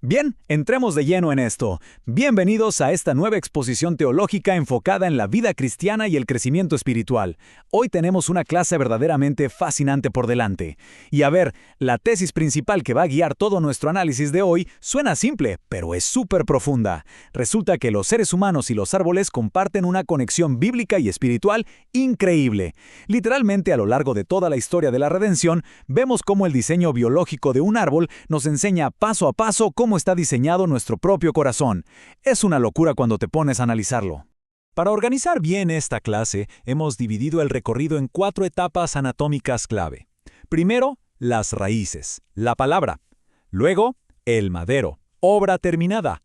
Bien, entremos de lleno en esto. Bienvenidos a esta nueva exposición teológica enfocada en la vida cristiana y el crecimiento espiritual. Hoy tenemos una clase verdaderamente fascinante por delante. Y a ver, la tesis principal que va a guiar todo nuestro análisis de hoy suena simple, pero es súper profunda. Resulta que los seres humanos y los árboles comparten una conexión bíblica y espiritual increíble. Literalmente, a lo largo de toda la historia de la redención, vemos cómo el diseño biológico de un árbol nos enseña paso a paso cómo está diseñado nuestro propio corazón. Es una locura cuando te pones a analizarlo. Para organizar bien esta clase, hemos dividido el recorrido en 4 etapas anatómicas clave. Primero, las raíces, la palabra. Luego, el madero, obra terminada.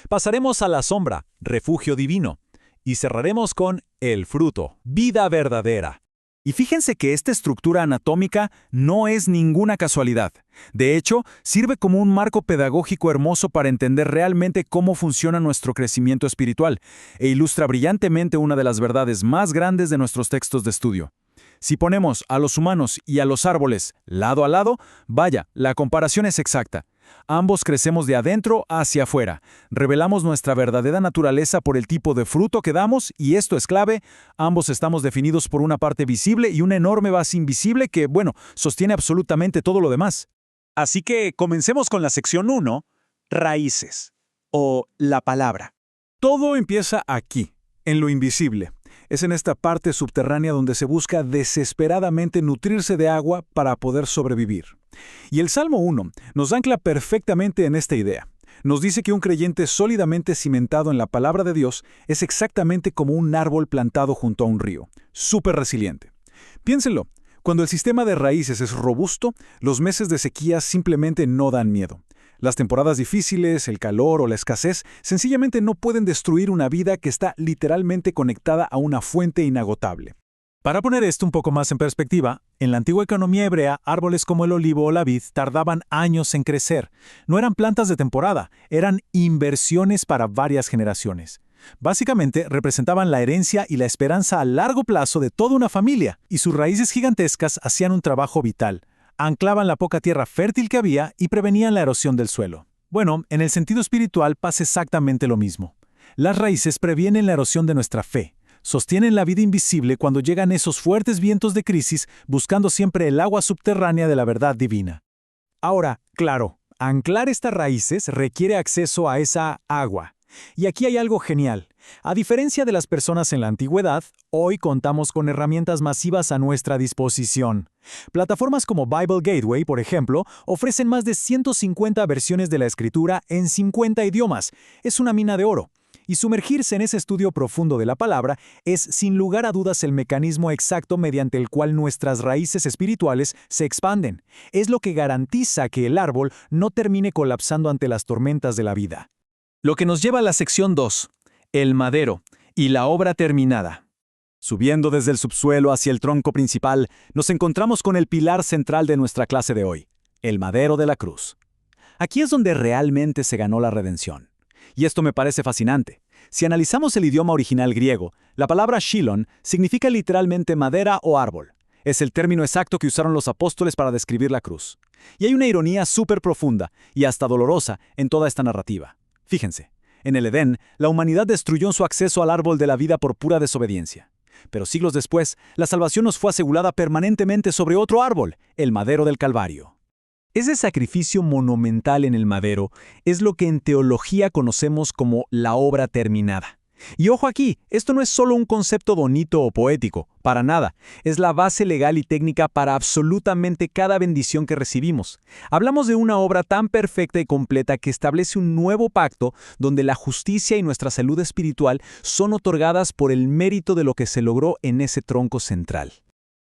Pasaremos a la sombra, refugio divino. Y cerraremos con el fruto, vida verdadera. Y fíjense que esta estructura anatómica no es ninguna casualidad. De hecho, sirve como un marco pedagógico hermoso para entender realmente cómo funciona nuestro crecimiento espiritual, e ilustra brillantemente una de las verdades más grandes de nuestros textos de estudio. Si ponemos a los humanos y a los árboles lado a lado, vaya, la comparación es exacta. Ambos crecemos de adentro hacia afuera. Revelamos nuestra verdadera naturaleza por el tipo de fruto que damos, y esto es clave, ambos estamos definidos por una parte visible y una enorme base invisible que, sostiene absolutamente todo lo demás. Así que comencemos con la sección 1, raíces, o la palabra. Todo empieza aquí, en lo invisible. Es en esta parte subterránea donde se busca desesperadamente nutrirse de agua para poder sobrevivir. Y el Salmo 1 nos ancla perfectamente en esta idea. Nos dice que un creyente sólidamente cimentado en la palabra de Dios es exactamente como un árbol plantado junto a un río, súper resiliente. Piénsenlo, cuando el sistema de raíces es robusto, los meses de sequía simplemente no dan miedo. Las temporadas difíciles, el calor o la escasez sencillamente no pueden destruir una vida que está literalmente conectada a una fuente inagotable. Para poner esto un poco más en perspectiva, en la antigua economía hebrea, árboles como el olivo o la vid tardaban años en crecer. No eran plantas de temporada, eran inversiones para varias generaciones. Básicamente, representaban la herencia y la esperanza a largo plazo de toda una familia, y sus raíces gigantescas hacían un trabajo vital. Anclaban la poca tierra fértil que había y prevenían la erosión del suelo. Bueno, en el sentido espiritual pasa exactamente lo mismo. Las raíces previenen la erosión de nuestra fe. Sostienen la vida invisible cuando llegan esos fuertes vientos de crisis, buscando siempre el agua subterránea de la verdad divina. Ahora, claro, anclar estas raíces requiere acceso a esa agua. Y aquí hay algo genial. A diferencia de las personas en la antigüedad, hoy contamos con herramientas masivas a nuestra disposición. Plataformas como Bible Gateway, por ejemplo, ofrecen más de 150 versiones de la Escritura en 50 idiomas. Es una mina de oro. Y sumergirse en ese estudio profundo de la palabra es, sin lugar a dudas, el mecanismo exacto mediante el cual nuestras raíces espirituales se expanden. Es lo que garantiza que el árbol no termine colapsando ante las tormentas de la vida. Lo que nos lleva a la sección 2, el madero y la obra terminada. Subiendo desde el subsuelo hacia el tronco principal, nos encontramos con el pilar central de nuestra clase de hoy, el madero de la cruz. Aquí es donde realmente se ganó la redención. Y esto me parece fascinante. Si analizamos el idioma original griego, la palabra Shilon significa literalmente madera o árbol. Es el término exacto que usaron los apóstoles para describir la cruz. Y hay una ironía súper profunda y hasta dolorosa en toda esta narrativa. Fíjense, en el Edén, la humanidad destruyó su acceso al árbol de la vida por pura desobediencia. Pero siglos después, la salvación nos fue asegurada permanentemente sobre otro árbol, el madero del Calvario. Ese sacrificio monumental en el madero es lo que en teología conocemos como la obra terminada. Y ojo aquí, esto no es solo un concepto bonito o poético, para nada. Es la base legal y técnica para absolutamente cada bendición que recibimos. Hablamos de una obra tan perfecta y completa que establece un nuevo pacto donde la justicia y nuestra salud espiritual son otorgadas por el mérito de lo que se logró en ese tronco central.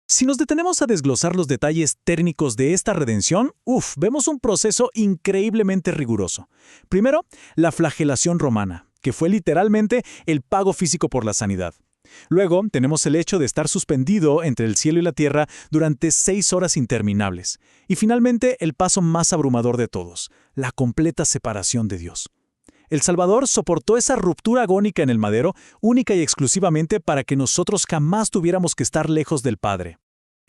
Si nos detenemos a desglosar los detalles técnicos de esta redención, vemos un proceso increíblemente riguroso. Primero, la flagelación romana, que fue literalmente el pago físico por la sanidad. Luego, tenemos el hecho de estar suspendido entre el cielo y la tierra durante 6 horas interminables. Y finalmente, el paso más abrumador de todos, la completa separación de Dios. El Salvador soportó esa ruptura agónica en el madero única y exclusivamente para que nosotros jamás tuviéramos que estar lejos del Padre.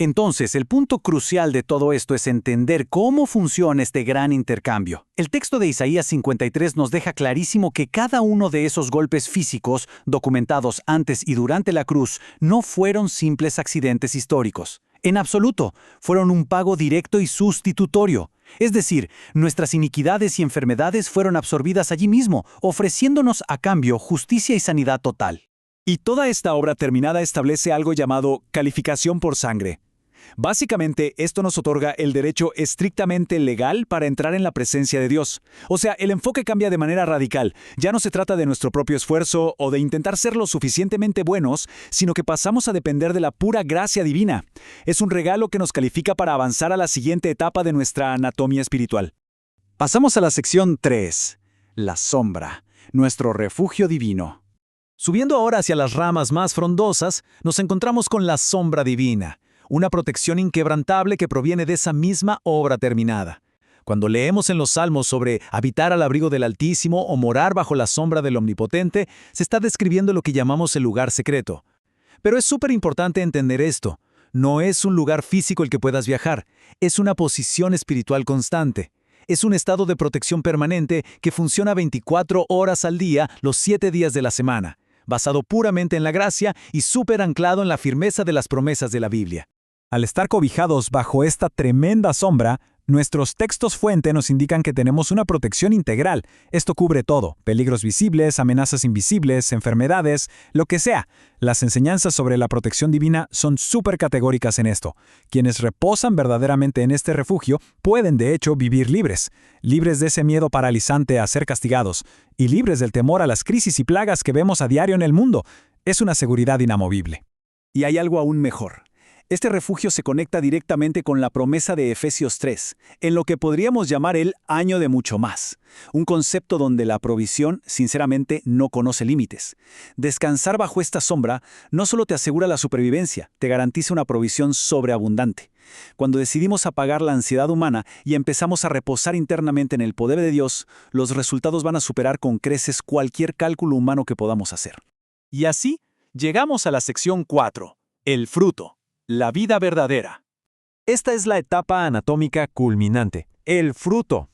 Entonces, el punto crucial de todo esto es entender cómo funciona este gran intercambio. El texto de Isaías 53 nos deja clarísimo que cada uno de esos golpes físicos, documentados antes y durante la cruz, no fueron simples accidentes históricos. En absoluto, fueron un pago directo y sustitutorio. Es decir, nuestras iniquidades y enfermedades fueron absorbidas allí mismo, ofreciéndonos a cambio justicia y sanidad total. Y toda esta obra terminada establece algo llamado calificación por sangre. Básicamente, esto nos otorga el derecho estrictamente legal para entrar en la presencia de Dios. O sea, el enfoque cambia de manera radical. Ya no se trata de nuestro propio esfuerzo o de intentar ser lo suficientemente buenos, sino que pasamos a depender de la pura gracia divina. Es un regalo que nos califica para avanzar a la siguiente etapa de nuestra anatomía espiritual. Pasamos a la sección 3, la sombra, nuestro refugio divino. Subiendo ahora hacia las ramas más frondosas, nos encontramos con la sombra divina, una protección inquebrantable que proviene de esa misma obra terminada. Cuando leemos en los Salmos sobre habitar al abrigo del Altísimo o morar bajo la sombra del Omnipotente, se está describiendo lo que llamamos el lugar secreto. Pero es súper importante entender esto. No es un lugar físico el que puedas viajar, es una posición espiritual constante. Es un estado de protección permanente que funciona 24 horas al día, los 7 días de la semana, basado puramente en la gracia y súper anclado en la firmeza de las promesas de la Biblia. Al estar cobijados bajo esta tremenda sombra, nuestros textos fuente nos indican que tenemos una protección integral. Esto cubre todo: peligros visibles, amenazas invisibles, enfermedades, lo que sea. Las enseñanzas sobre la protección divina son súper categóricas en esto. Quienes reposan verdaderamente en este refugio pueden de hecho vivir libres de ese miedo paralizante a ser castigados, y libres del temor a las crisis y plagas que vemos a diario en el mundo. Es una seguridad inamovible. Y hay algo aún mejor. Este refugio se conecta directamente con la promesa de Efesios 3, en lo que podríamos llamar el año de mucho más, un concepto donde la provisión, sinceramente, no conoce límites. Descansar bajo esta sombra no solo te asegura la supervivencia, te garantiza una provisión sobreabundante. Cuando decidimos apagar la ansiedad humana y empezamos a reposar internamente en el poder de Dios, los resultados van a superar con creces cualquier cálculo humano que podamos hacer. Y así, llegamos a la sección 4, el fruto. La vida verdadera. Esta es la etapa anatómica culminante, el fruto.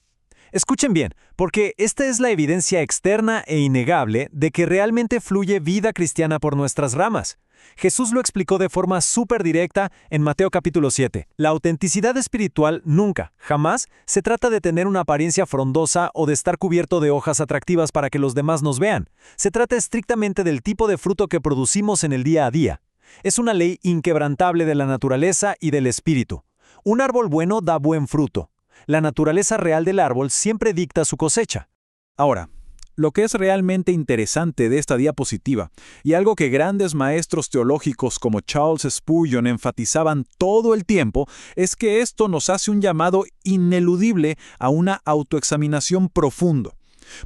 Escuchen bien, porque esta es la evidencia externa e innegable de que realmente fluye vida cristiana por nuestras ramas. Jesús lo explicó de forma súper directa en Mateo capítulo 7. La autenticidad espiritual nunca, jamás, se trata de tener una apariencia frondosa o de estar cubierto de hojas atractivas para que los demás nos vean. Se trata estrictamente del tipo de fruto que producimos en el día a día. Es una ley inquebrantable de la naturaleza y del espíritu. Un árbol bueno da buen fruto. La naturaleza real del árbol siempre dicta su cosecha. Ahora, lo que es realmente interesante de esta diapositiva, y algo que grandes maestros teológicos como Charles Spurgeon enfatizaban todo el tiempo, es que esto nos hace un llamado ineludible a una autoexaminación profundo.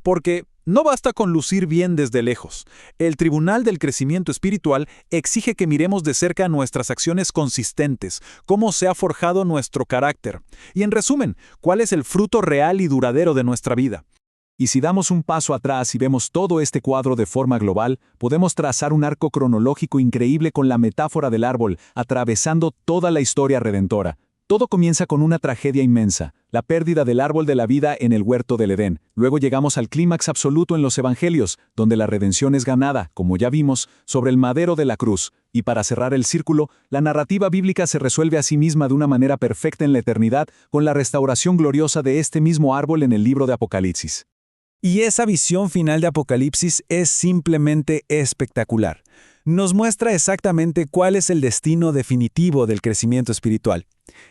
Porque no basta con lucir bien desde lejos. El Tribunal del Crecimiento Espiritual exige que miremos de cerca nuestras acciones consistentes, cómo se ha forjado nuestro carácter, y en resumen, cuál es el fruto real y duradero de nuestra vida. Y si damos un paso atrás y vemos todo este cuadro de forma global, podemos trazar un arco cronológico increíble con la metáfora del árbol, atravesando toda la historia redentora. Todo comienza con una tragedia inmensa, la pérdida del árbol de la vida en el huerto del Edén. Luego llegamos al clímax absoluto en los evangelios, donde la redención es ganada, como ya vimos, sobre el madero de la cruz. Y para cerrar el círculo, la narrativa bíblica se resuelve a sí misma de una manera perfecta en la eternidad, con la restauración gloriosa de este mismo árbol en el libro de Apocalipsis. Y esa visión final de Apocalipsis es simplemente espectacular. Nos muestra exactamente cuál es el destino definitivo del crecimiento espiritual.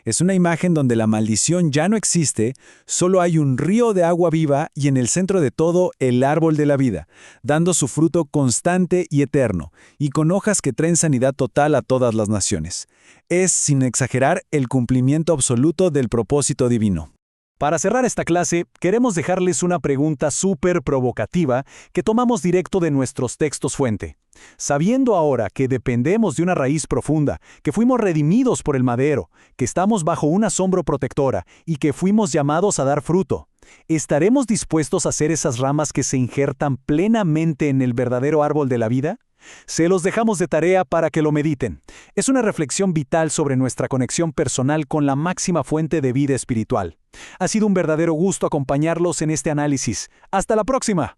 Es una imagen donde la maldición ya no existe, solo hay un río de agua viva y en el centro de todo el árbol de la vida, dando su fruto constante y eterno, y con hojas que traen sanidad total a todas las naciones. Es, sin exagerar, el cumplimiento absoluto del propósito divino. Para cerrar esta clase, queremos dejarles una pregunta súper provocativa que tomamos directo de nuestros textos fuente. Sabiendo ahora que dependemos de una raíz profunda, que fuimos redimidos por el madero, que estamos bajo una sombra protectora y que fuimos llamados a dar fruto, ¿estaremos dispuestos a ser esas ramas que se injertan plenamente en el verdadero árbol de la vida? Se los dejamos de tarea para que lo mediten. Es una reflexión vital sobre nuestra conexión personal con la máxima fuente de vida espiritual. Ha sido un verdadero gusto acompañarlos en este análisis. ¡Hasta la próxima!